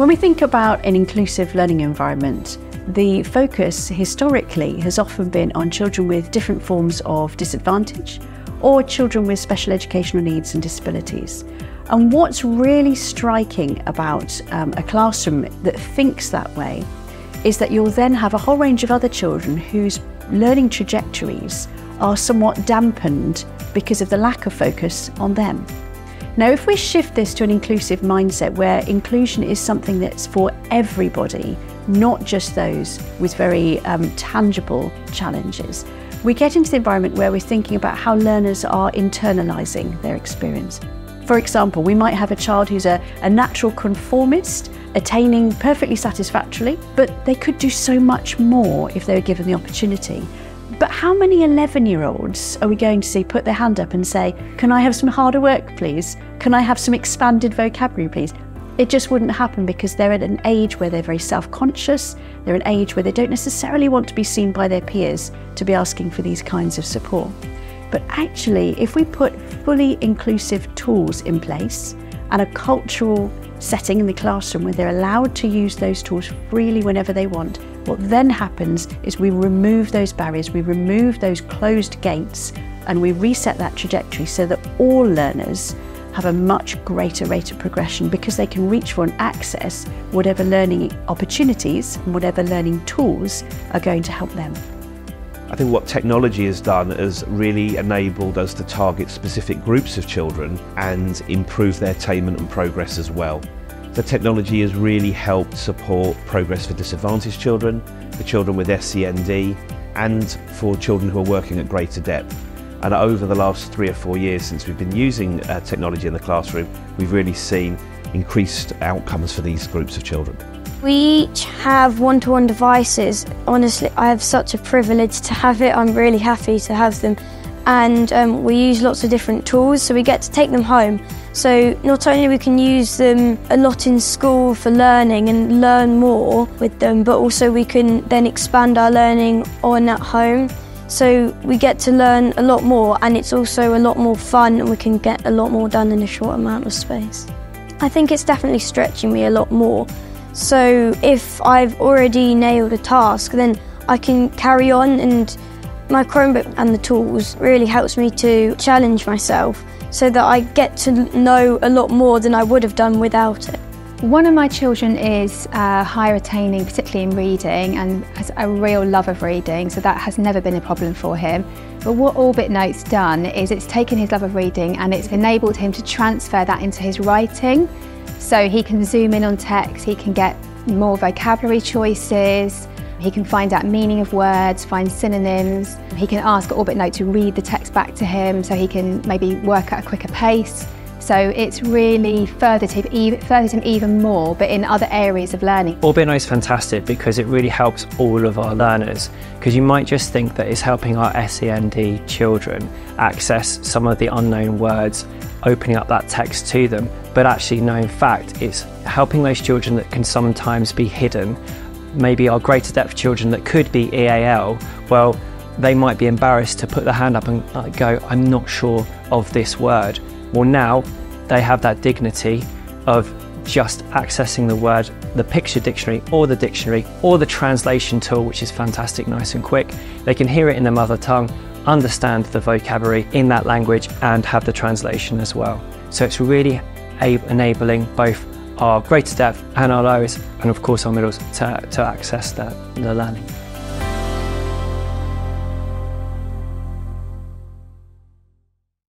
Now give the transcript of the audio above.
When we think about an inclusive learning environment, the focus historically has often been on children with different forms of disadvantage or children with special educational needs and disabilities. And what's really striking about a classroom that thinks that way is that you'll then have a whole range of other children whose learning trajectories are somewhat dampened because of the lack of focus on them. Now, if we shift this to an inclusive mindset where inclusion is something that's for everybody, not just those with very tangible challenges, we get into the environment where we're thinking about how learners are internalising their experience. For example, we might have a child who's a natural conformist, attaining perfectly satisfactorily, but they could do so much more if they were given the opportunity. But how many 11-year-olds are we going to see put their hand up and say, can I have some harder work, please? Can I have some expanded vocabulary, please? It just wouldn't happen because they're at an age where they're very self-conscious. They're an age where they don't necessarily want to be seen by their peers to be asking for these kinds of support. But actually, if we put fully inclusive tools in place and a cultural setting in the classroom where they're allowed to use those tools freely whenever they want, what then happens is we remove those barriers, we remove those closed gates, and we reset that trajectory so that all learners have a much greater rate of progression because they can reach for and access whatever learning opportunities and whatever learning tools are going to help them. I think what technology has done has really enabled us to target specific groups of children and improve their attainment and progress as well. The technology has really helped support progress for disadvantaged children, for children with SEND, and for children who are working at greater depth. And over the last 3 or 4 years since we've been using technology in the classroom, we've really seen increased outcomes for these groups of children. We each have one-to-one devices. Honestly, I have such a privilege to have it. I'm really happy to have them. And we use lots of different tools, so we get to take them home. So not only we can use them a lot in school for learning and learn more with them, but also we can then expand our learning on at home. So we get to learn a lot more, and it's also a lot more fun, and we can get a lot more done in a short amount of space. I think it's definitely stretching me a lot more. So if I've already nailed a task, then I can carry on, and my Chromebook and the tools really helps me to challenge myself so that I get to know a lot more than I would have done without it. One of my children is higher attaining, particularly in reading, and has a real love of reading, so that has never been a problem for him. But what Orbit Note's done is it's taken his love of reading and it's enabled him to transfer that into his writing. So he can zoom in on text, he can get more vocabulary choices, he can find out meaning of words, find synonyms. He can ask Orbit Note to read the text back to him so he can maybe work at a quicker pace. So it's really furthered him even more, but in other areas of learning. Orbit Note is fantastic because it really helps all of our learners, because you might just think that it's helping our SEND children access some of the unknown words, opening up that text to them, but actually no, in fact it's helping those children that can sometimes be hidden. Maybe our greater depth children that could be EAL, well, they might be embarrassed to put their hand up and go, I'm not sure of this word. Well, now they have that dignity of just accessing the word, the picture dictionary or the translation tool, which is fantastic, nice and quick. They can hear it in their mother tongue, understand the vocabulary in that language and have the translation as well. So it's really enabling both our greater depth and our lowest, and of course our middles, to access the learning.